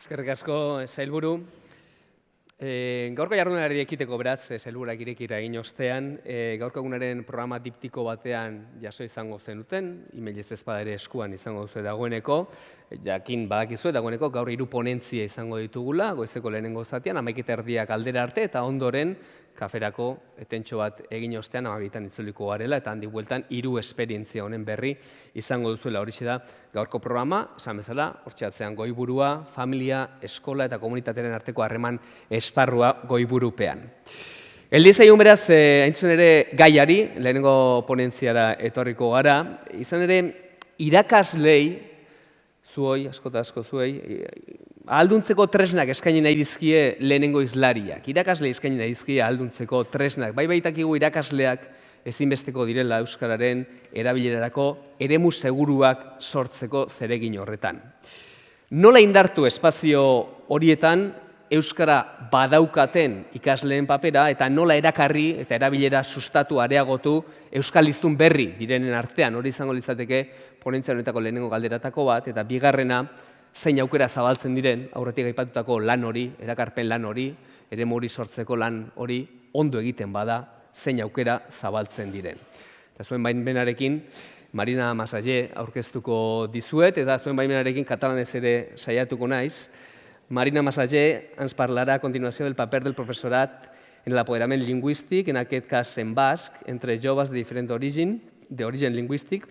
Eskerrik asko, sailburu. Gaurko jardunalari ekiteko beraz, sailburuak irekira egin ostean, gaurko egunaren programa diptiko batean jaso izango zenuten, emailez ez bada ere eskuan izango duzu dagoeneko, jakin badakizue dagoeneko gaur 3 ponentzia izango ditugula, goizeko lehenengo zatean, 11:30 aldera arte, eta ondoren kaferako etentxo bat egin ostean 12:00 itzuliko garela, eta handik bueltan 3 esperientzia honen berri izango duzuela. Horixe da gaurko programa, esan bezala, hortxe atzean goiburua, familia, eskola eta komunitatearen arteko harreman esparrua goiburupean. Eldizaiun beraz, haintzun ere gaiari, lehenengo ponentziara etorriko gara, izan ere irakaslei, zuoi, asko eta asko zuei, ahalduntzeko tresnak eskaini nahi dizkie lehenengo hizlariak. Irakasle eskaini nahi dizkie ahalduntzeko tresnak. Bai baitakigu irakasleak ezinbesteko direla euskararen erabilerarako eremu seguruak sortzeko zeregin horretan. Nola indartu espazio horietan euskara badaukaten ikasleen papera eta nola erakarri eta erabilera sustatu areagotu euskal hiztun berri direnen artean. Hori izango litzateke ponentzia honetako lehenengo galderatako bat, eta bigarrena zein aukera zabaltzen diren, aurretik aipatutako lan hori, erakarpen lan hori, eremu hori sortzeko lan hori ondo egiten bada, zein aukera zabaltzen diren. Eta zuen baimenarekin Marina Masalle aurkeztuko dizuet, eta zuen baimenarekin katalanez ere saiatuko naiz. Marina Masalle ens parlarà a continuació del paper del professorat en l'apoderament lingüístic, en aquest cas en basc, entre joves de diferent origen lingüístic,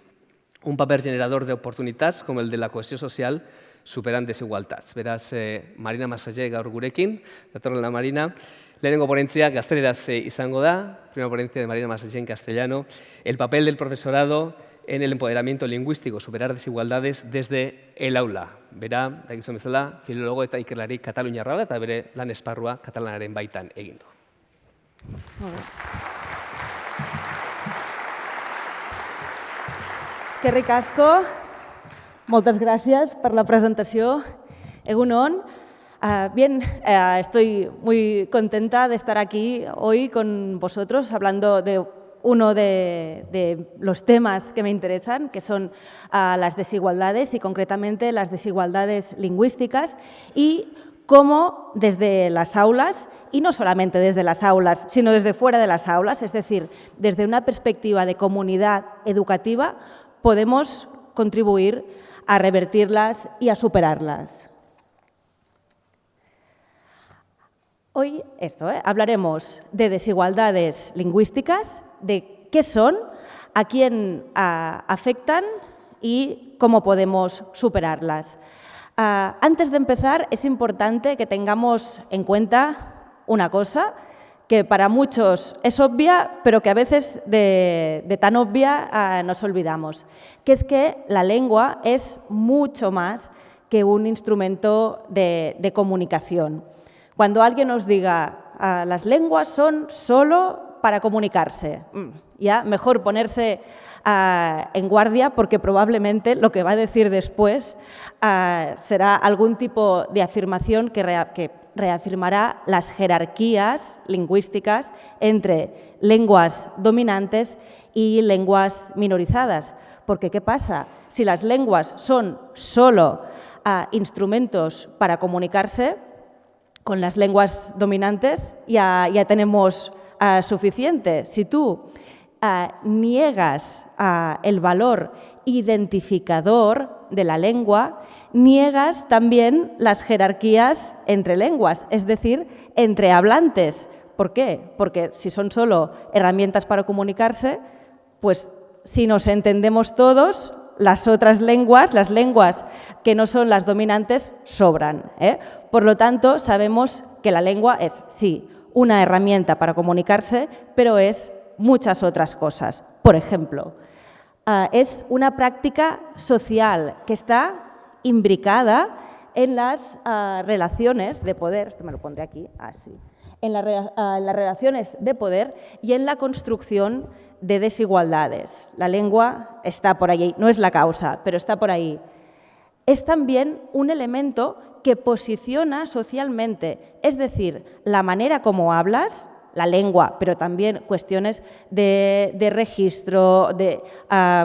un paper generador d'oportunitats com el de la cohesió social, superant desigualtats. Beraz, Marina Masalle gaur gurekin, datorrela Marina. Lehenengo ponentzia gazteleraz izango da, primera ponencia de Marina Masalle en castellano, el papel del profesorado en el empoderamiento lingüístico, superar desigualdades desde el aula. Bera, dakizuen bezala, filologo eta ikerlari kataluniarra da, eta bere lan esparrua katalanaren baitan egin du. Eskerrik asko, moltes gràcies per la presentació. Egun on. Bien, estoy muy contenta de estar aquí hoy con vosotros hablando de uno de los temas que me interesan, que son las desigualdades y concretamente las desigualdades lingüísticas y cómo desde las aulas, y no solamente desde las aulas, sino desde fuera de las aulas, es decir, desde una perspectiva de comunidad educativa, podemos contribuir a revertirlas y a superarlas. Hoy hablaremos de desigualdades lingüísticas, de qué son, a quién afectan y cómo podemos superarlas. Antes de empezar, es importante que tengamos en cuenta una cosa que para muchos es obvia, pero que a veces de tan obvia nos olvidamos, que es que la lengua es mucho más que un instrumento de comunicación. Cuando alguien nos diga las lenguas son solo para comunicarse, ya mejor ponerse en guardia porque probablemente lo que va a decir después será algún tipo de afirmación que reafirmará las jerarquías lingüísticas entre lenguas dominantes y lenguas minorizadas. Porque ¿qué pasa? Si las lenguas son solo instrumentos para comunicarse, con las lenguas dominantes ya tenemos suficiente. Si tú niegas el valor identificador de la lengua, niegas también las jerarquías entre lenguas, es decir, entre hablantes. ¿Por qué? Porque si son solo herramientas para comunicarse, pues si nos entendemos todos, las otras lenguas, las lenguas que no son las dominantes, sobran. Por lo tanto, sabemos que la lengua es, sí, una herramienta para comunicarse, pero es muchas otras cosas. Por ejemplo, es una práctica social que está imbricada en las relaciones de poder, esto me lo pondré aquí, así, en las relaciones de poder y en la construcción de desigualdades. La lengua está por ahí, no es la causa, pero está por ahí. Es también un elemento que posiciona socialmente, es decir, la manera como hablas, la lengua, pero también cuestiones de registro,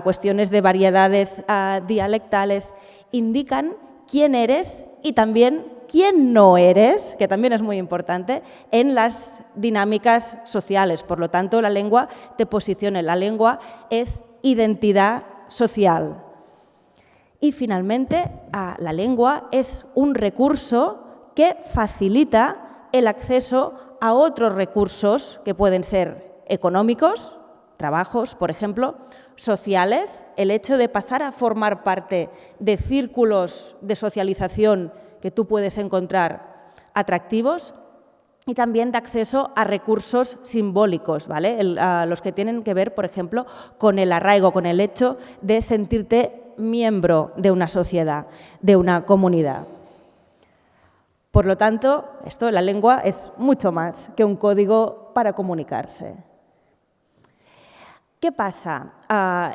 cuestiones de variedades dialectales, indican quién eres y también quién no eres, que también es muy importante, en las dinámicas sociales. Por lo tanto, la lengua te posiciona. La lengua es identidad social. Y finalmente, la lengua es un recurso que facilita el acceso a otros recursos que pueden ser económicos, trabajos, por ejemplo, sociales, el hecho de pasar a formar parte de círculos de socialización que tú puedes encontrar atractivos, y también de acceso a recursos simbólicos, ¿vale? Los que tienen que ver, por ejemplo, con el arraigo, con el hecho de sentirte miembro de una sociedad, de una comunidad. Por lo tanto, la lengua es mucho más que un código para comunicarse. ¿Qué pasa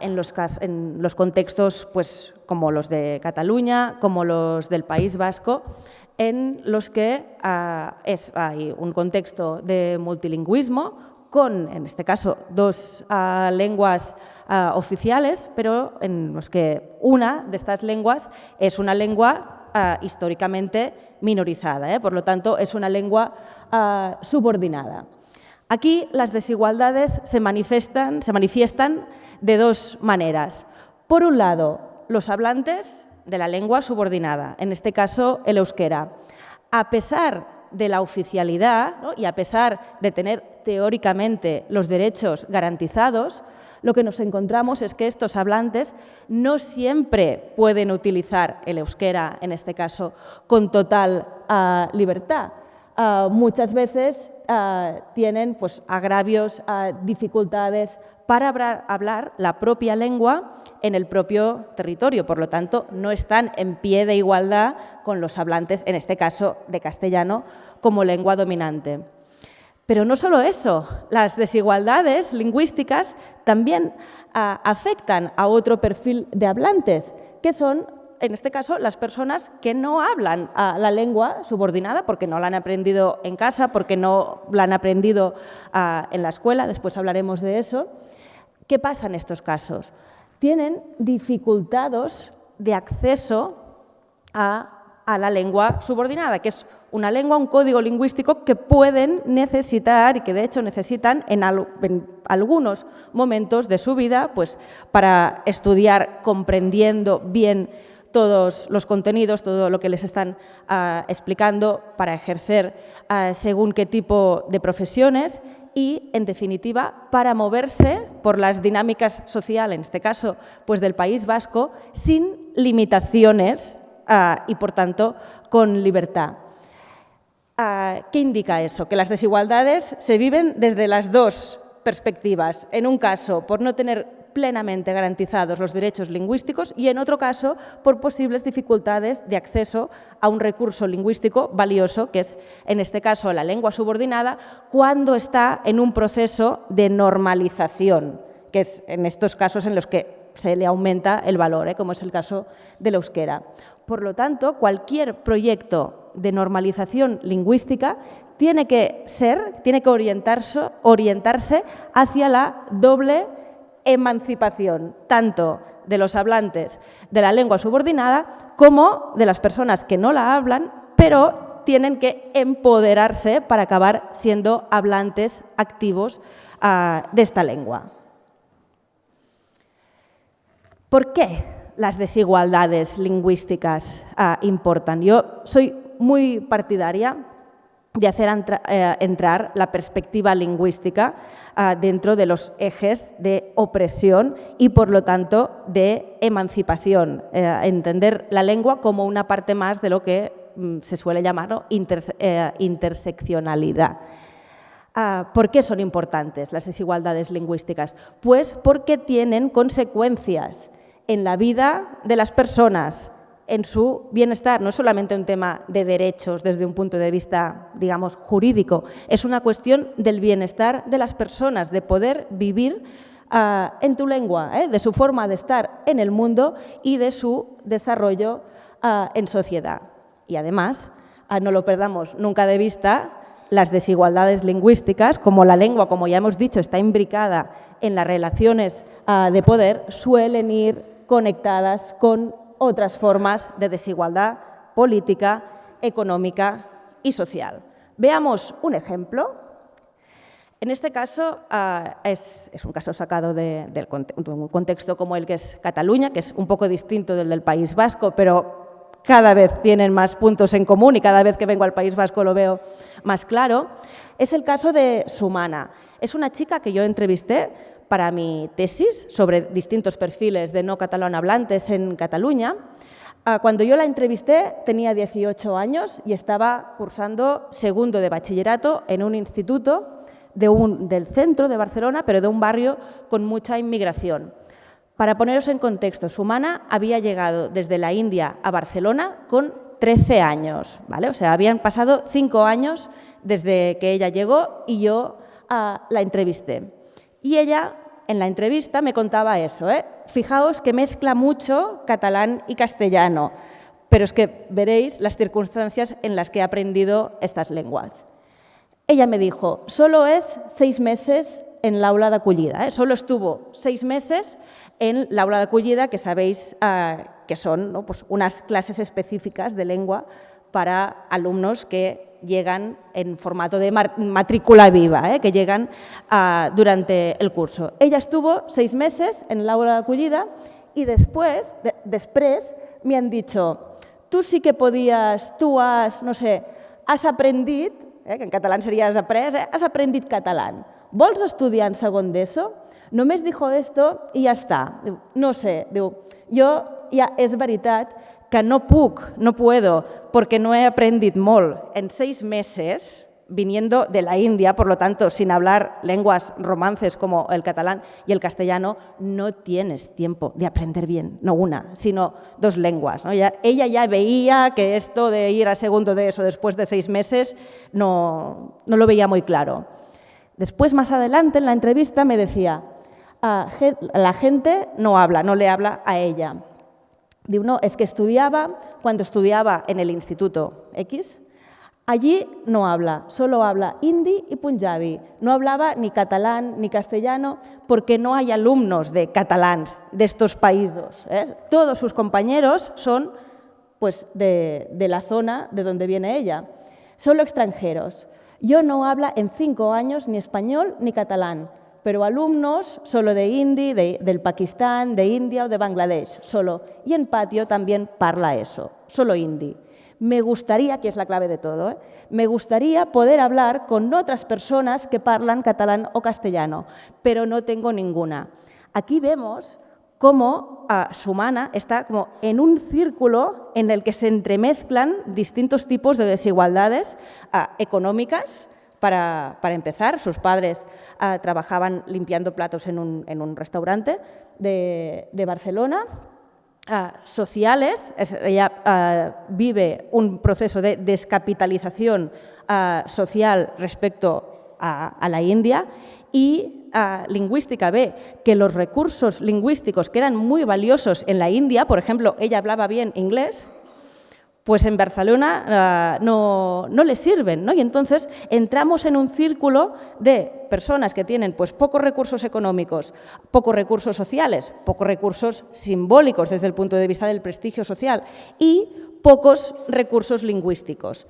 en los contextos pues, como los de Cataluña, como los del País Vasco, en los que hay un contexto de multilingüismo con, en este caso, dos lenguas oficiales, pero en los que una de estas lenguas es una lengua históricamente minorizada, por lo tanto, es una lengua subordinada. Aquí las desigualdades se manifiestan de dos maneras. Por un lado, los hablantes de la lengua subordinada, en este caso el euskera. A pesar de la oficialidad, ¿no? Y a pesar de tener teóricamente los derechos garantizados, lo que nos encontramos es que estos hablantes no siempre pueden utilizar el euskera, en este caso, con total libertad. Muchas veces tienen pues, agravios, dificultades para hablar la propia lengua en el propio territorio. Por lo tanto, no están en pie de igualdad con los hablantes, en este caso de castellano, como lengua dominante. Pero no solo eso, las desigualdades lingüísticas también afectan a otro perfil de hablantes, que son, en este caso, las personas que no hablan la lengua subordinada porque no la han aprendido en casa, porque no la han aprendido en la escuela, después hablaremos de eso. ¿Qué pasa en estos casos? Tienen dificultades de acceso a la lengua subordinada, que es una lengua, un código lingüístico que pueden necesitar y que de hecho necesitan en algunos momentos de su vida pues, para estudiar comprendiendo bien todos los contenidos, todo lo que les están explicando, para ejercer según qué tipo de profesiones y, en definitiva, para moverse por las dinámicas sociales, en este caso pues del País Vasco, sin limitaciones y, por tanto, con libertad. ¿Qué indica eso? Que las desigualdades se viven desde las dos perspectivas. En un caso, por no tener plenamente garantizados los derechos lingüísticos y, en otro caso, por posibles dificultades de acceso a un recurso lingüístico valioso, que es, en este caso, la lengua subordinada, cuando está en un proceso de normalización, que es en estos casos en los que se le aumenta el valor, como es el caso del euskera. Por lo tanto, cualquier proyecto de normalización lingüística tiene que orientarse hacia la doble emancipación, tanto de los hablantes de la lengua subordinada como de las personas que no la hablan, pero tienen que empoderarse para acabar siendo hablantes activos de esta lengua. ¿Por qué las desigualdades lingüísticas importan? Yo soy muy partidaria de hacer entrar la perspectiva lingüística dentro de los ejes de opresión y, por lo tanto, de emancipación. Entender la lengua como una parte más de lo que se suele llamar, ¿no?, interseccionalidad. ¿Por qué son importantes las desigualdades lingüísticas? Pues porque tienen consecuencias en la vida de las personas, en su bienestar. No es solamente un tema de derechos desde un punto de vista, digamos, jurídico, es una cuestión del bienestar de las personas, de poder vivir en tu lengua, de su forma de estar en el mundo y de su desarrollo en sociedad. Y además, no lo perdamos nunca de vista, las desigualdades lingüísticas, como la lengua, como ya hemos dicho, está imbricada en las relaciones de poder, suelen ir conectadas con otras formas de desigualdad política, económica y social. Veamos un ejemplo. En este caso es un caso sacado de un contexto como el que es Cataluña, que es un poco distinto del País Vasco, pero cada vez tienen más puntos en común y cada vez que vengo al País Vasco lo veo más claro. Es el caso de Sumana. Es una chica que yo entrevisté para mi tesis sobre distintos perfiles de no catalán hablantes en Cataluña. Cuando yo la entrevisté tenía 18 años y estaba cursando segundo de bachillerato en un instituto del centro de Barcelona, pero de un barrio con mucha inmigración. Para poneros en contexto, Sumana había llegado desde la India a Barcelona con 13 años, ¿vale? O sea, habían pasado 5 años desde que ella llegó y yo la entrevisté. Y ella, en la entrevista, me contaba eso, ¿eh? Fijaos que mezcla mucho catalán y castellano, pero es que veréis las circunstancias en las que he aprendido estas lenguas. Ella me dijo, solo es 6 meses en l'aula d'acollida, solo estuvo 6 meses en l'aula d'acollida, que sabéis que son, ¿no?, pues unas clases específicas de lengua para alumnos que llegan en formato de matrícula viva, que llegan durante el curso. Ella estuvo 6 meses en l'aula d'acollida y després me han dicho, tú sí que podías, tú has, no sé, has aprendit, que en catalán sería has après, has aprendit catalán. ¿Vols estudiar en segon d'ESO? Només dijo esto y ya está. Diu, no sé, diu, jo ja és veritat que no puedo, porque no he aprendit molt. En 6 meses, viniendo de la India, por lo tanto, sin hablar lenguas romances como el catalán y el castellano, no tienes tiempo de aprender bien, no una, sino 2 lenguas, ¿no? Ella ya veía que esto de ir a segundo de eso después de 6 meses no lo veía muy claro. Después, más adelante, en la entrevista me decía, la gente no habla, no le habla a ella. Digo, no, es que cuando estudiaba en el Instituto X, allí no habla, solo habla hindi y punjabi. No hablaba ni catalán ni castellano porque no hay alumnos de catalans de estos países. Todos sus compañeros son pues, de la zona de donde viene ella. Solo extranjeros. Yo no habla en 5 años ni español ni catalán, pero alumnos solo de hindi, del Pakistán, de India o de Bangladesh, solo. Y en patio también parla eso, solo hindi. Me gustaría, que es la clave de todo, me gustaría poder hablar con otras personas que parlan catalán o castellano, pero no tengo ninguna. Aquí vemos cómo Sumana está como en un círculo en el que se entremezclan distintos tipos de desigualdades económicas. Para empezar, sus padres trabajaban limpiando platos en un restaurante de Barcelona. Sociales, ella vive un proceso de descapitalización social respecto a la India y lingüística. Ve que los recursos lingüísticos que eran muy valiosos en la India, por ejemplo, ella hablaba bien inglés, pues en Barcelona no le sirven, ¿no? Y entonces entramos en un círculo de personas que tienen pues, pocos recursos económicos, pocos recursos sociales, pocos recursos simbólicos desde el punto de vista del prestigio social y pocos recursos lingüísticos.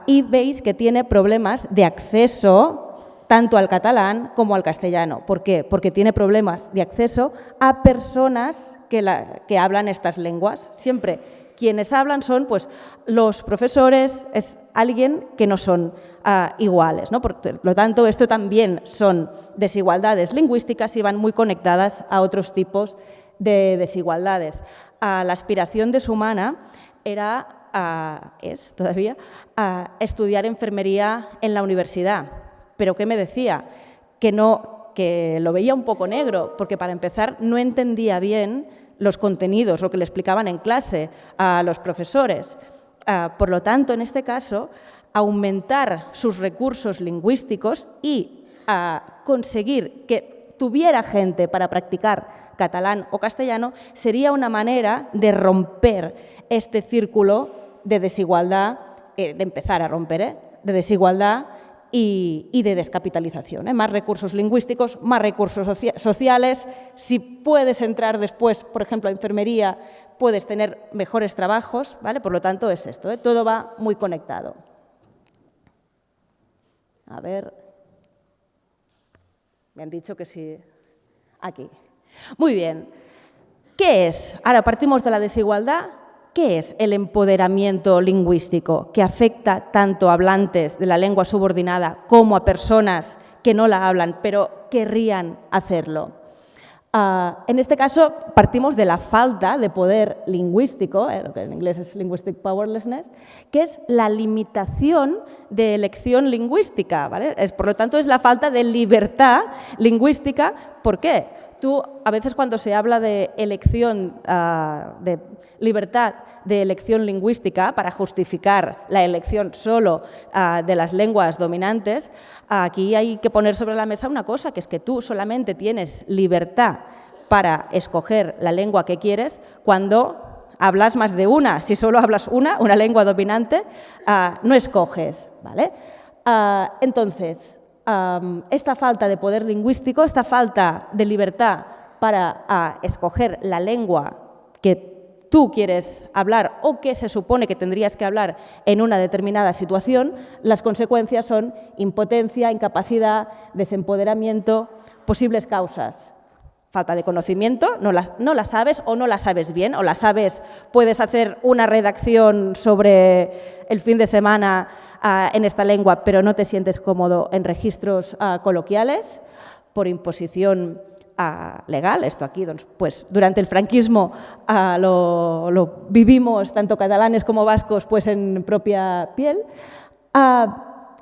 Y veis que tiene problemas de acceso tanto al catalán como al castellano. ¿Por qué? Porque tiene problemas de acceso a personas que hablan estas lenguas. Siempre quienes hablan son pues, los profesores, es alguien que no son iguales, ¿no? Por lo tanto, esto también son desigualdades lingüísticas y van muy conectadas a otros tipos de desigualdades. La aspiración de Sumana es todavía estudiar enfermería en la universidad. ¿Pero qué me decía? Que lo veía un poco negro, porque para empezar no entendía bien los contenidos, lo que le explicaban en clase a los profesores. Por lo tanto, en este caso, aumentar sus recursos lingüísticos y conseguir que tuviera gente para practicar catalán o castellano sería una manera de romper este círculo de desigualdad, de empezar a romper, de desigualdad y de descapitalización. Más recursos lingüísticos, más recursos sociales. Si puedes entrar después, por ejemplo, a enfermería puedes tener mejores trabajos, ¿vale? Por lo tanto, es esto, ¿eh? Todo va muy conectado. A ver, me han dicho que sí. Aquí. Muy bien. ¿Qué es? Ahora partimos de la desigualdad. ¿Qué es el empoderamiento lingüístico que afecta tanto a hablantes de la lengua subordinada como a personas que no la hablan, pero querrían hacerlo? En este caso, partimos de la falta de poder lingüístico, lo que en inglés es linguistic powerlessness, que es la limitación de elección lingüística, ¿vale? Por lo tanto, es la falta de libertad lingüística. ¿Por qué? Tú, a veces cuando se habla de elección, de libertad de elección lingüística para justificar la elección solo de las lenguas dominantes, aquí hay que poner sobre la mesa una cosa, que es que tú solamente tienes libertad para escoger la lengua que quieres cuando hablas más de una. Si solo hablas una lengua dominante, no escoges, ¿vale? Entonces, esta falta de poder lingüístico, esta falta de libertad para escoger la lengua que tú quieres hablar o que se supone que tendrías que hablar en una determinada situación, las consecuencias son impotencia, incapacidad, desempoderamiento, posibles causas. Falta de conocimiento, no la sabes o no la sabes bien, o la sabes, puedes hacer una redacción sobre el fin de semana en esta lengua, pero no te sientes cómodo en registros coloquiales, por imposición legal. Esto aquí, pues, durante el franquismo lo vivimos, tanto catalanes como vascos, pues, en propia piel.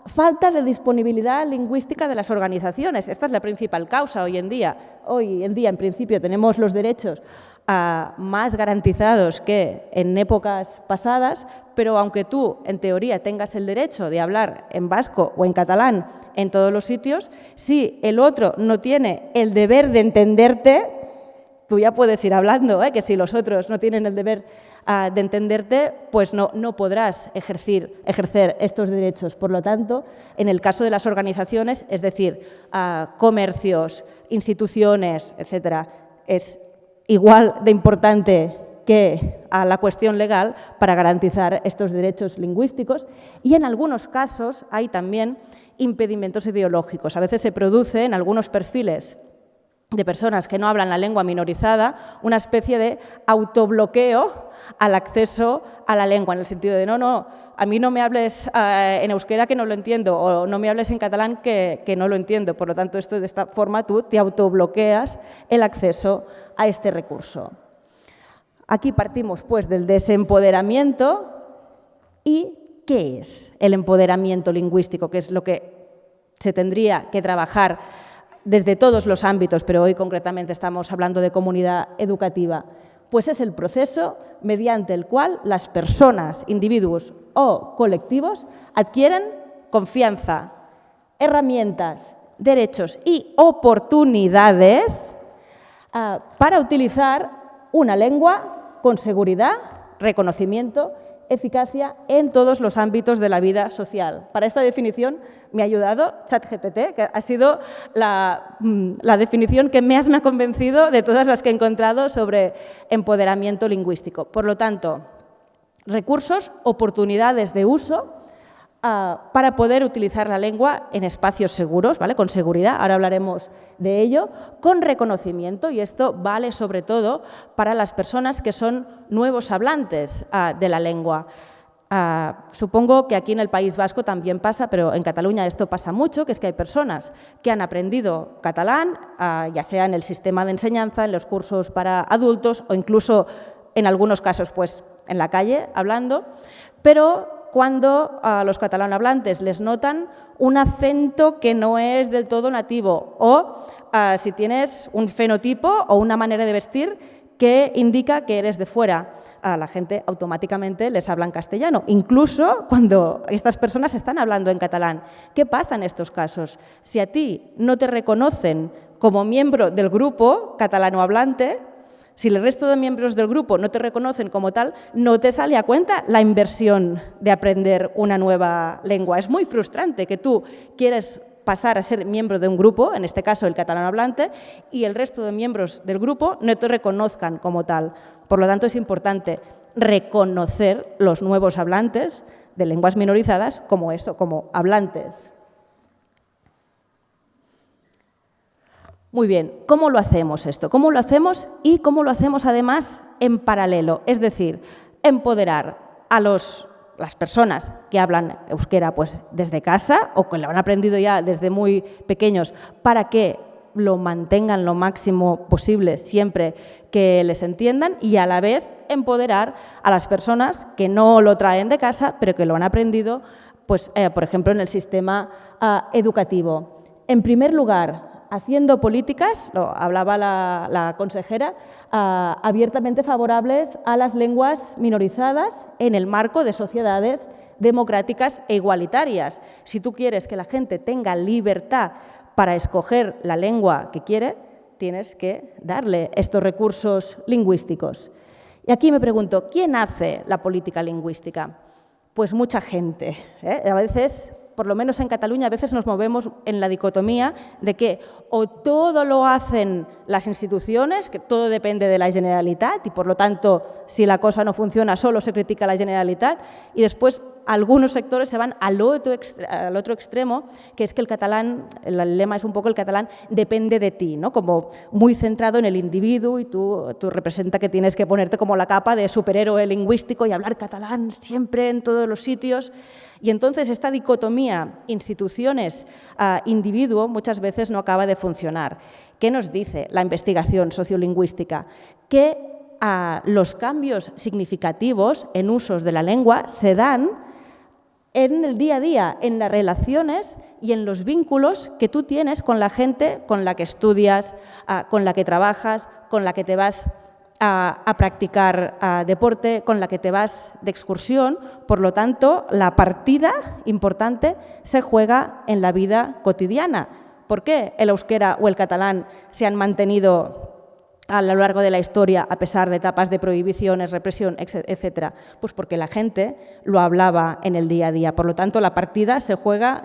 Falta de disponibilidad lingüística de las organizaciones. Esta es la principal causa hoy en día. Hoy en día, en principio, tenemos los derechos más garantizados que en épocas pasadas, pero aunque tú, en teoría, tengas el derecho de hablar en vasco o en catalán en todos los sitios, si el otro no tiene el deber de entenderte, tú ya puedes ir hablando, que si los otros no tienen el deber de entenderte, pues no podrás ejercer estos derechos. Por lo tanto, en el caso de las organizaciones, es decir, comercios, instituciones, etcétera, es igual de importante que a la cuestión legal para garantizar estos derechos lingüísticos, y en algunos casos hay también impedimentos ideológicos. A veces se produce en algunos perfiles de personas que no hablan la lengua minorizada una especie de autobloqueo al acceso a la lengua, en el sentido de no, a mí no me hables en euskera que no lo entiendo, o no me hables en catalán que no lo entiendo. Por lo tanto, de esta forma tú te autobloqueas el acceso a este recurso. Aquí partimos, pues, del desempoderamiento. ¿Y qué es el empoderamiento lingüístico? Que es lo que se tendría que trabajar desde todos los ámbitos, pero hoy concretamente estamos hablando de comunidad educativa. Pues es el proceso mediante el cual las personas, individuos o colectivos adquieren confianza, herramientas, derechos y oportunidades para utilizar una lengua con seguridad, reconocimiento, eficacia en todos los ámbitos de la vida social. Para esta definición me ha ayudado ChatGPT, que ha sido la definición que más me ha convencido de todas las que he encontrado sobre empoderamiento lingüístico. Por lo tanto, recursos, oportunidades de uso para poder utilizar la lengua en espacios seguros, ¿vale? Con seguridad, ahora hablaremos de ello, con reconocimiento, y esto vale sobre todo para las personas que son nuevos hablantes de la lengua. Supongo que aquí en el País Vasco también pasa, pero en Cataluña esto pasa mucho, que es que hay personas que han aprendido catalán, ya sea en el sistema de enseñanza, en los cursos para adultos o incluso en algunos casos pues en la calle hablando, pero cuando a los catalanohablantes les notan un acento que no es del todo nativo, o si tienes un fenotipo o una manera de vestir que indica que eres de fuera, a la gente automáticamente les habla en castellano, incluso cuando estas personas están hablando en catalán. ¿Qué pasa en estos casos? Si a ti no te reconocen como miembro del grupo catalanohablante, si el resto de miembros del grupo no te reconocen como tal, no te sale a cuenta la inversión de aprender una nueva lengua. Es muy frustrante que tú quieres pasar a ser miembro de un grupo, en este caso el catalanohablante, y el resto de miembros del grupo no te reconozcan como tal. Por lo tanto, es importante reconocer los nuevos hablantes de lenguas minorizadas como eso, como hablantes. Muy bien, ¿cómo lo hacemos esto? ¿Cómo lo hacemos y cómo lo hacemos además en paralelo? Es decir, empoderar a las personas que hablan euskera pues, desde casa o que lo han aprendido ya desde muy pequeños para que lo mantengan lo máximo posible siempre que les entiendan y a la vez empoderar a las personas que no lo traen de casa pero que lo han aprendido, pues, por ejemplo, en el sistema educativo. En primer lugar, haciendo políticas, lo hablaba la consejera, abiertamente favorables a las lenguas minorizadas en el marco de sociedades democráticas e igualitarias. Si tú quieres que la gente tenga libertad para escoger la lengua que quiere, tienes que darle estos recursos lingüísticos. Y aquí me pregunto, ¿quién hace la política lingüística? Pues mucha gente, ¿eh? A veces, por lo menos en Cataluña, a veces nos movemos en la dicotomía de que o todo lo hacen las instituciones, que todo depende de la Generalitat y, por lo tanto, si la cosa no funciona, solo se critica a la Generalitat, y después algunos sectores se van al otro extremo, que es que el catalán, el lema es un poco el catalán depende de ti, ¿no? Como muy centrado en el individuo y tú representa que tienes que ponerte como la capa de superhéroe lingüístico y hablar catalán siempre en todos los sitios. Y entonces esta dicotomía instituciones-individuo muchas veces no acaba de funcionar. ¿Qué nos dice la investigación sociolingüística? Que los cambios significativos en usos de la lengua se dan en el día a día, en las relaciones y en los vínculos que tú tienes con la gente con la que estudias, con la que trabajas, con la que te vas a practicar deporte, con la que te vas de excursión. Por lo tanto, la partida importante se juega en la vida cotidiana. ¿Por qué el euskera o el catalán se han mantenido a lo largo de la historia, a pesar de etapas de prohibiciones, represión, etcétera? Pues porque la gente lo hablaba en el día a día. Por lo tanto, la partida se juega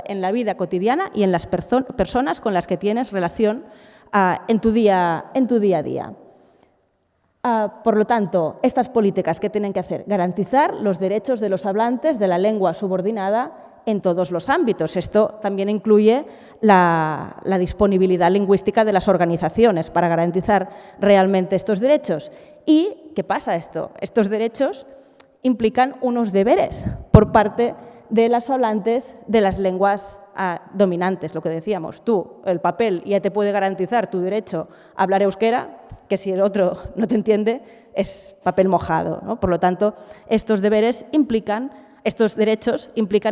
en la vida cotidiana y en las personas con las que tienes relación en tu día a día. Por lo tanto, estas políticas, ¿qué tienen que hacer? Garantizar los derechos de los hablantes de la lengua subordinada en todos los ámbitos. Esto también incluye la disponibilidad lingüística de las organizaciones para garantizar realmente estos derechos. ¿Y qué pasa esto? Estos derechos implican unos deberes por parte de los hablantes de las lenguas dominantes, lo que decíamos. Tú, el papel, ya te puede garantizar tu derecho a hablar euskera, que si el otro no te entiende, es papel mojado, ¿no? Por lo tanto, estos derechos implican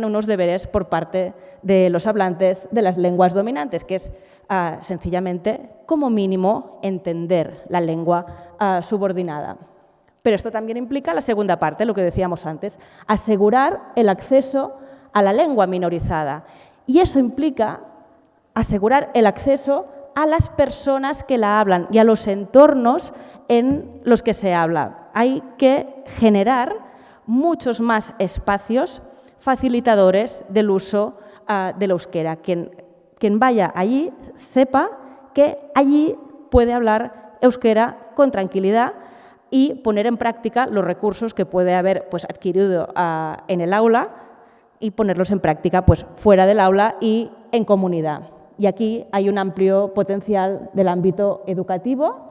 unos deberes por parte de los hablantes de las lenguas dominantes, que es sencillamente, como mínimo, entender la lengua subordinada. Pero esto también implica la segunda parte, lo que decíamos antes, asegurar el acceso a la lengua minorizada. Y eso implica asegurar el acceso a las personas que la hablan y a los entornos en los que se habla. Hay que generar muchos más espacios facilitadores del uso del euskera. Quien vaya allí sepa que allí puede hablar euskera con tranquilidad y poner en práctica los recursos que puede haber adquirido en el aula y ponerlos en práctica fuera del aula y en comunidad. Y aquí hay un amplio potencial del ámbito educativo,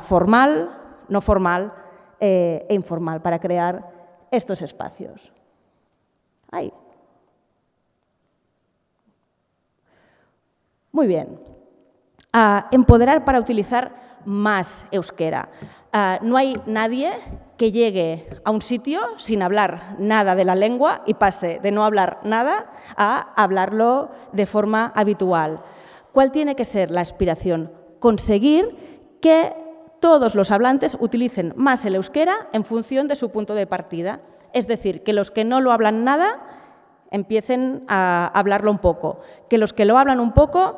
formal, no formal e informal, para crear estos espacios. Ahí. Muy bien. Empoderar para utilizar más euskera. No hay nadie que llegue a un sitio sin hablar nada de la lengua y pase de no hablar nada a hablarlo de forma habitual. ¿Cuál tiene que ser la aspiración? Conseguir que todos los hablantes utilicen más el euskera en función de su punto de partida. Es decir, que los que no lo hablan nada empiecen a hablarlo un poco, que los que lo hablan un poco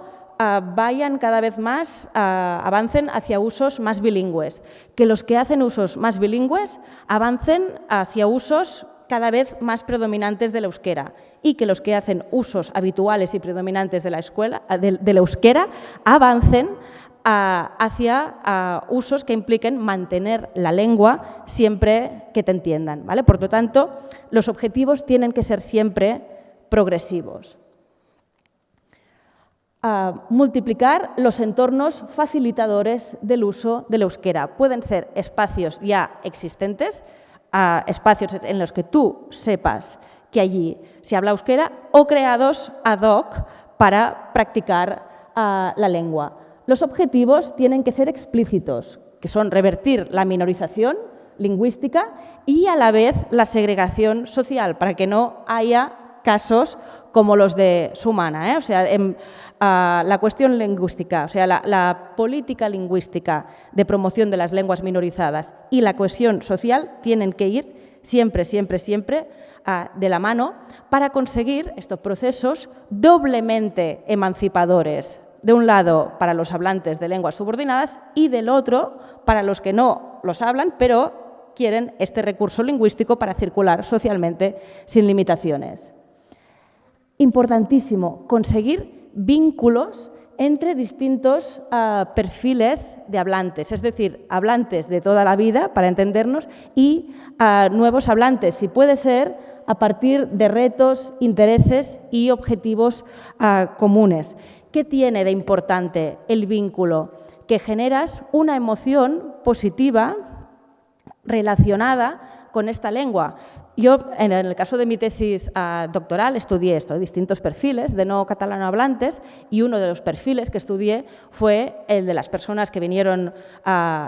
vayan cada vez más, avancen hacia usos más bilingües, que los que hacen usos más bilingües avancen hacia usos cada vez más predominantes del euskera y que los que hacen usos habituales y predominantes de la del euskera avancen hacia usos que impliquen mantener la lengua siempre que te entiendan, ¿vale? Por lo tanto, los objetivos tienen que ser siempre progresivos. Multiplicar los entornos facilitadores del uso del euskera. Pueden ser espacios ya existentes, espacios en los que tú sepas que allí se habla euskera, o creados ad hoc para practicar la lengua. Los objetivos tienen que ser explícitos, que son revertir la minorización lingüística y a la vez la segregación social, para que no haya casos como los de Sumana, O sea, la cuestión lingüística, o sea, la política lingüística de promoción de las lenguas minorizadas y la cohesión social tienen que ir siempre, siempre, siempre de la mano para conseguir estos procesos doblemente emancipadores. De un lado, para los hablantes de lenguas subordinadas y del otro, para los que no los hablan, pero quieren este recurso lingüístico para circular socialmente sin limitaciones. Importantísimo, conseguir vínculos entre distintos perfiles de hablantes, es decir, hablantes de toda la vida, para entendernos, y nuevos hablantes, si puede ser, a partir de retos, intereses y objetivos comunes. ¿Qué tiene de importante el vínculo? Que generas una emoción positiva relacionada con esta lengua. Yo, en el caso de mi tesis doctoral, estudié esto, distintos perfiles de no catalano hablantes, y uno de los perfiles que estudié fue el de las personas que vinieron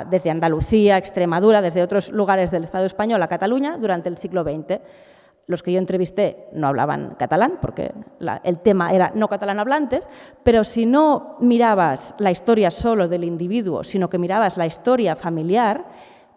desde Andalucía, Extremadura, desde otros lugares del Estado español a Cataluña durante el siglo XX. Los que yo entrevisté no hablaban catalán, porque el tema era no catalano hablantes, pero si no mirabas la historia solo del individuo, sino que mirabas la historia familiar,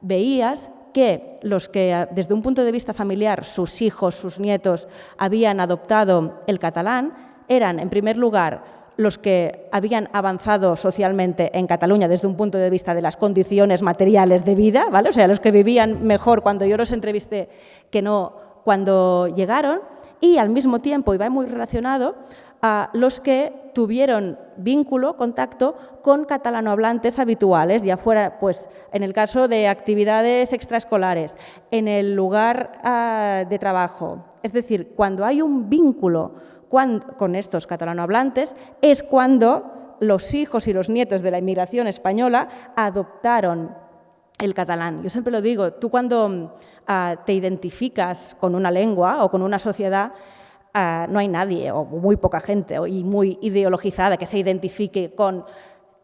veías que los que desde un punto de vista familiar, sus hijos, sus nietos, habían adoptado el catalán, eran, en primer lugar, los que habían avanzado socialmente en Cataluña desde un punto de vista de las condiciones materiales de vida, ¿vale? O sea, los que vivían mejor cuando yo los entrevisté que no cuando llegaron, y al mismo tiempo, y va muy relacionado, a los que tuvieron vínculo, contacto con catalanohablantes habituales, ya fuera, pues, en el caso de actividades extraescolares, en el lugar de trabajo. Es decir, cuando hay un vínculo con estos catalanohablantes, es cuando los hijos y los nietos de la inmigración española adoptaron el catalán. Yo siempre lo digo, tú cuando te identificas con una lengua o con una sociedad, no hay nadie, o muy poca gente, y muy ideologizada, que se identifique con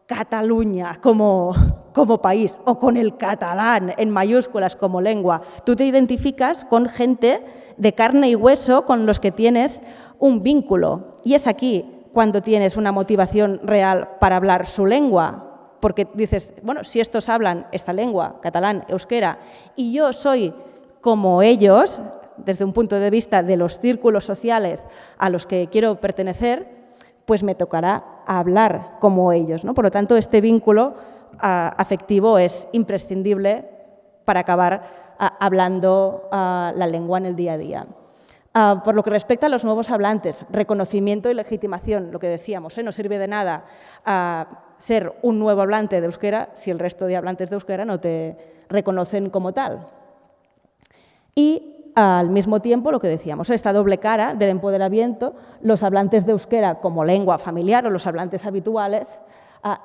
Cataluña como país o con el catalán en mayúsculas como lengua. Tú te identificas con gente de carne y hueso con los que tienes un vínculo. Y es aquí cuando tienes una motivación real para hablar su lengua. Porque dices, bueno, si estos hablan esta lengua, catalán, euskera, y yo soy como ellos, desde un punto de vista de los círculos sociales a los que quiero pertenecer, pues me tocará hablar como ellos, ¿no? Por lo tanto, este vínculo afectivo es imprescindible para acabar hablando la lengua en el día a día. Por lo que respecta a los nuevos hablantes, reconocimiento y legitimación, lo que decíamos, no sirve de nada ser un nuevo hablante de euskera si el resto de hablantes de euskera no te reconocen como tal. Y al mismo tiempo, lo que decíamos, esta doble cara del empoderamiento, los hablantes de euskera como lengua familiar o los hablantes habituales,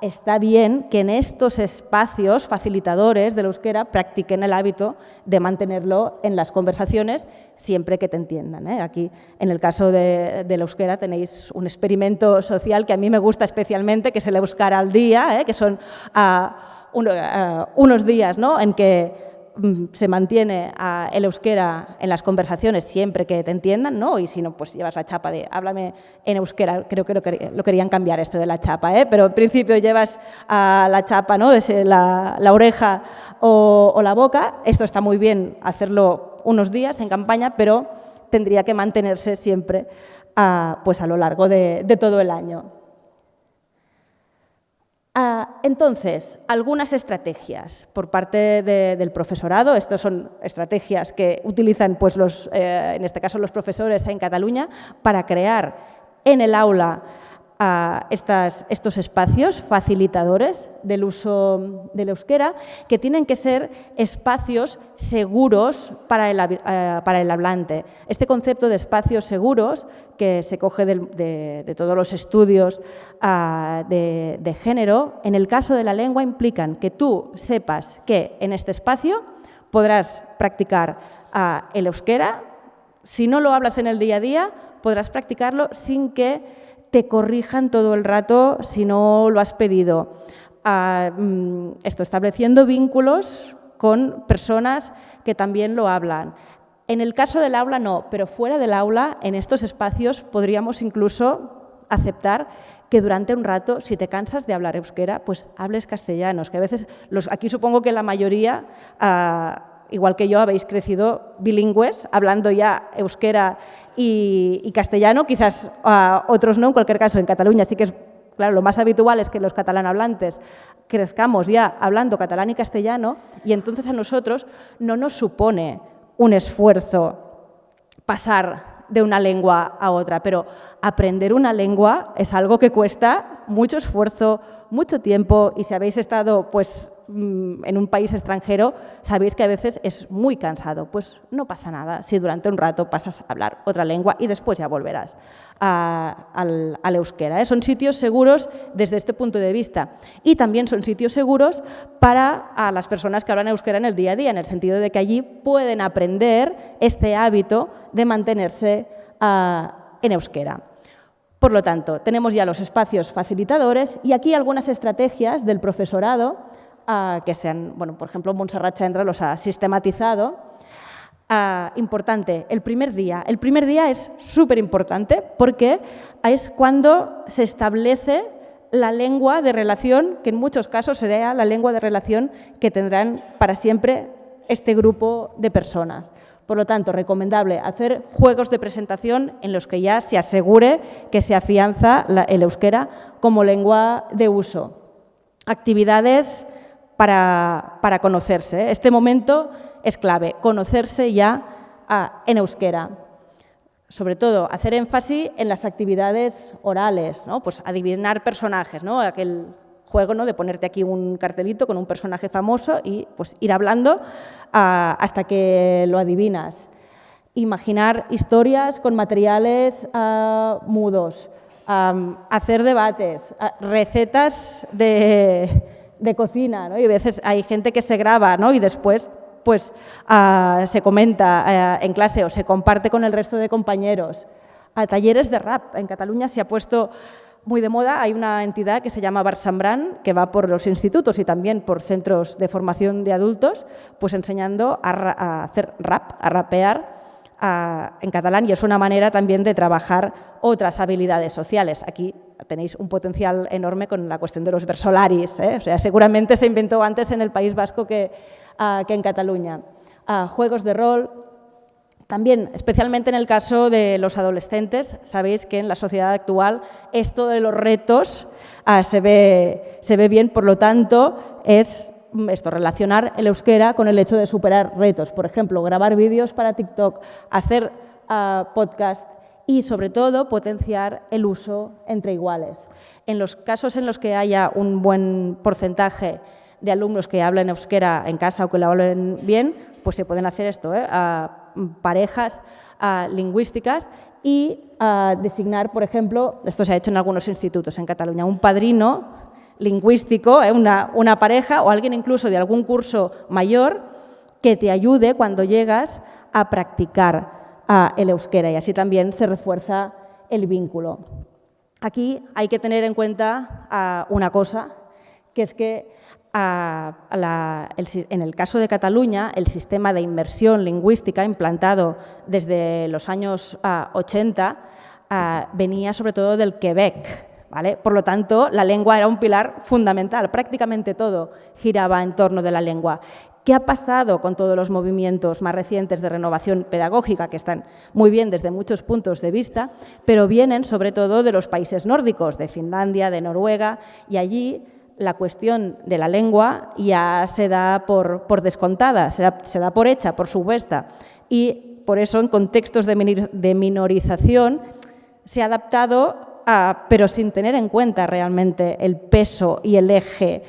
está bien que en estos espacios facilitadores del euskera practiquen el hábito de mantenerlo en las conversaciones siempre que te entiendan. Aquí, en el caso del euskera, tenéis un experimento social que a mí me gusta especialmente, que es el Euskara al día, que son unos días, ¿no?, en que se mantiene el euskera en las conversaciones siempre que te entiendan, ¿no? Y si no, pues llevas la chapa de háblame en euskera. Creo que lo querían cambiar esto de la chapa, pero en principio llevas la chapa, ¿no?, desde la oreja o la boca. Esto está muy bien hacerlo unos días en campaña, pero tendría que mantenerse siempre pues a lo largo de todo el año. Entonces, algunas estrategias por parte del profesorado. Estas son estrategias que utilizan, pues, en este caso, los profesores en Cataluña para crear en el aula estos espacios facilitadores del uso del euskera, que tienen que ser espacios seguros para el hablante. Este concepto de espacios seguros, que se coge de todos los estudios de género, en el caso de la lengua implican que tú sepas que en este espacio podrás practicar el euskera. Si no lo hablas en el día a día, podrás practicarlo sin que te corrijan todo el rato si no lo has pedido. Esto, estableciendo vínculos con personas que también lo hablan. En el caso del aula no, pero fuera del aula, en estos espacios, podríamos incluso aceptar que durante un rato, si te cansas de hablar euskera, pues hables castellano. Que a veces, aquí supongo que la mayoría, igual que yo, habéis crecido bilingües, hablando ya euskera y castellano, quizás otros no. En cualquier caso, en Cataluña sí que es, claro, lo más habitual es que los catalanohablantes crezcamos ya hablando catalán y castellano, y entonces a nosotros no nos supone un esfuerzo pasar de una lengua a otra, pero aprender una lengua es algo que cuesta mucho esfuerzo, mucho tiempo, y si habéis estado pues, en un país extranjero, sabéis que a veces es muy cansado. Pues no pasa nada si durante un rato pasas a hablar otra lengua y después ya volverás al euskera. Son sitios seguros desde este punto de vista, y también son sitios seguros para las personas que hablan euskera en el día a día, en el sentido de que allí pueden aprender este hábito de mantenerse en euskera. Por lo tanto, tenemos ya los espacios facilitadores y aquí algunas estrategias del profesorado que por ejemplo, Montserrat Cendra los ha sistematizado. Importante, el primer día. El primer día es súper importante porque es cuando se establece la lengua de relación, que en muchos casos será la lengua de relación que tendrán para siempre este grupo de personas. Por lo tanto, recomendable hacer juegos de presentación en los que ya se asegure que se afianza el euskera como lengua de uso. Actividades para conocerse. Este momento es clave, conocerse ya en euskera. Sobre todo, hacer énfasis en las actividades orales, ¿no? Pues adivinar personajes, ¿no? Aquel juego, ¿no?, de ponerte aquí un cartelito con un personaje famoso y pues, ir hablando hasta que lo adivinas. Imaginar historias con materiales mudos, hacer debates, recetas de cocina, ¿no? Y a veces hay gente que se graba, ¿no?, y después pues, se comenta en clase o se comparte con el resto de compañeros. Talleres de rap. En Cataluña se ha puesto muy de moda. Hay una entidad que se llama Barsambran, que va por los institutos y también por centros de formación de adultos, pues enseñando a hacer rap, a rapear en catalán, y es una manera también de trabajar otras habilidades sociales. Aquí tenéis un potencial enorme con la cuestión de los versolaris, ¿eh? O sea, seguramente se inventó antes en el País Vasco que en Cataluña. Juegos de rol. También, especialmente en el caso de los adolescentes, sabéis que en la sociedad actual esto de los retos se ve bien, por lo tanto, es relacionar el euskera con el hecho de superar retos. Por ejemplo, grabar vídeos para TikTok, hacer podcast y, sobre todo, potenciar el uso entre iguales. En los casos en los que haya un buen porcentaje de alumnos que hablen euskera en casa o que lo hablen bien, pues se pueden hacer esto, parejas lingüísticas y designar, por ejemplo, esto se ha hecho en algunos institutos en Cataluña, un padrino lingüístico, una pareja o alguien incluso de algún curso mayor que te ayude cuando llegas a practicar el euskera, y así también se refuerza el vínculo. Aquí hay que tener en cuenta una cosa, que es que en el caso de Cataluña, el sistema de inmersión lingüística implantado desde los años 80 venía sobre todo del Quebec, ¿vale? Por lo tanto, la lengua era un pilar fundamental, prácticamente todo giraba en torno de la lengua. ¿Qué ha pasado con todos los movimientos más recientes de renovación pedagógica, que están muy bien desde muchos puntos de vista, pero vienen sobre todo de los países nórdicos, de Finlandia, de Noruega, y allí la cuestión de la lengua ya se da por descontada, se da por hecha, por supuesta, y por eso en contextos de minorización se ha adaptado pero sin tener en cuenta realmente el peso y el eje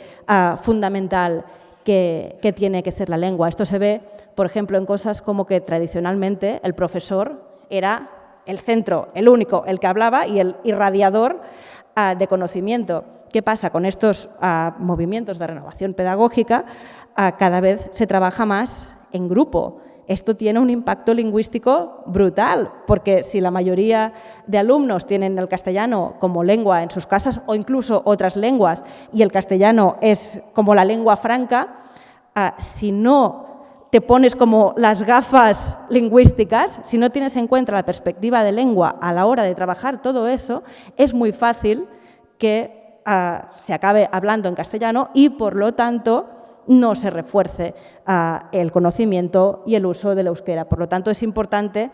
fundamental que tiene que ser la lengua. Esto se ve, por ejemplo, en cosas como que tradicionalmente el profesor era el centro, el único, el que hablaba y el irradiador de conocimiento. ¿Qué pasa? Con estos movimientos de renovación pedagógica cada vez se trabaja más en grupo. Esto tiene un impacto lingüístico brutal, porque si la mayoría de alumnos tienen el castellano como lengua en sus casas o incluso otras lenguas y el castellano es como la lengua franca, si no te pones como las gafas lingüísticas, si no tienes en cuenta la perspectiva de lengua a la hora de trabajar todo eso, es muy fácil que se acabe hablando en castellano y, por lo tanto, no se refuerce el conocimiento y el uso del euskera. Por lo tanto, es importante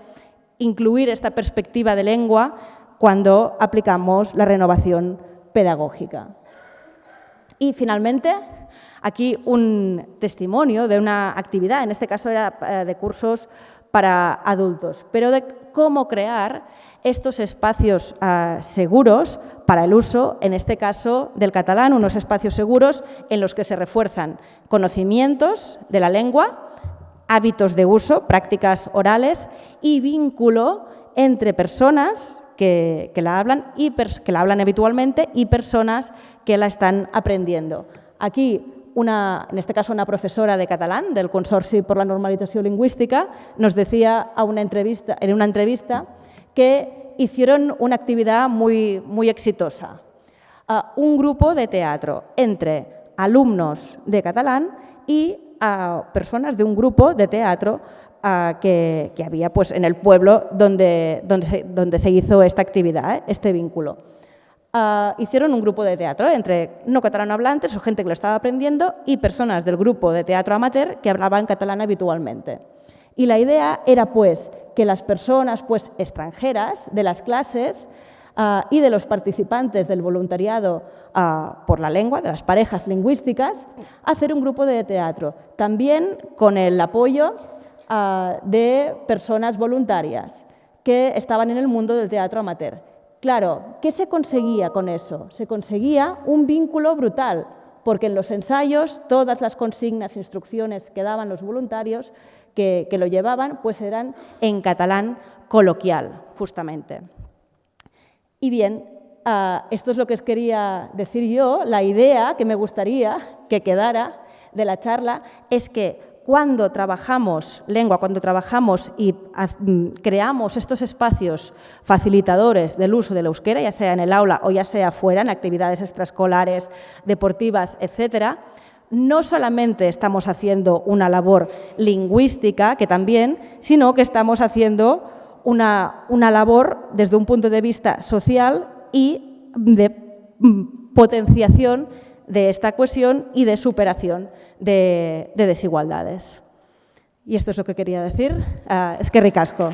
incluir esta perspectiva de lengua cuando aplicamos la renovación pedagógica. Y, finalmente, aquí un testimonio de una actividad, en este caso era de cursos para adultos, pero de cómo crear estos espacios seguros para el uso, en este caso del catalán, unos espacios seguros en los que se refuerzan conocimientos de la lengua, hábitos de uso, prácticas orales y vínculo entre personas que la hablan habitualmente y personas que la están aprendiendo. Aquí, en este caso una profesora de catalán del Consorci por la Normalització Lingüística, nos decía en una entrevista que hicieron una actividad muy exitosa. Un grupo de teatro entre alumnos de catalán y personas de un grupo de teatro que había pues, en el pueblo donde se hizo esta actividad, este vínculo. Hicieron un grupo de teatro entre no catalano hablantes o gente que lo estaba aprendiendo y personas del grupo de teatro amateur que hablaban catalán habitualmente. Y la idea era pues, que las personas pues, extranjeras de las clases y de los participantes del voluntariado por la lengua, de las parejas lingüísticas, hacer un grupo de teatro, también con el apoyo de personas voluntarias que estaban en el mundo del teatro amateur. Claro, ¿qué se conseguía con eso? Se conseguía un vínculo brutal, porque en los ensayos todas las consignas, instrucciones que daban los voluntarios que lo llevaban, pues eran en catalán coloquial, justamente. Y bien, esto es lo que os quería decir yo. La idea que me gustaría que quedara de la charla es que cuando trabajamos lengua, cuando trabajamos y creamos estos espacios facilitadores del uso del euskera, ya sea en el aula o ya sea fuera, en actividades extraescolares, deportivas, etcétera, no solamente estamos haciendo una labor lingüística, que también, sino que estamos haciendo una labor desde un punto de vista social y de potenciación de esta cohesión y de superación de desigualdades. Y esto es lo que quería decir. Eskerrik asko.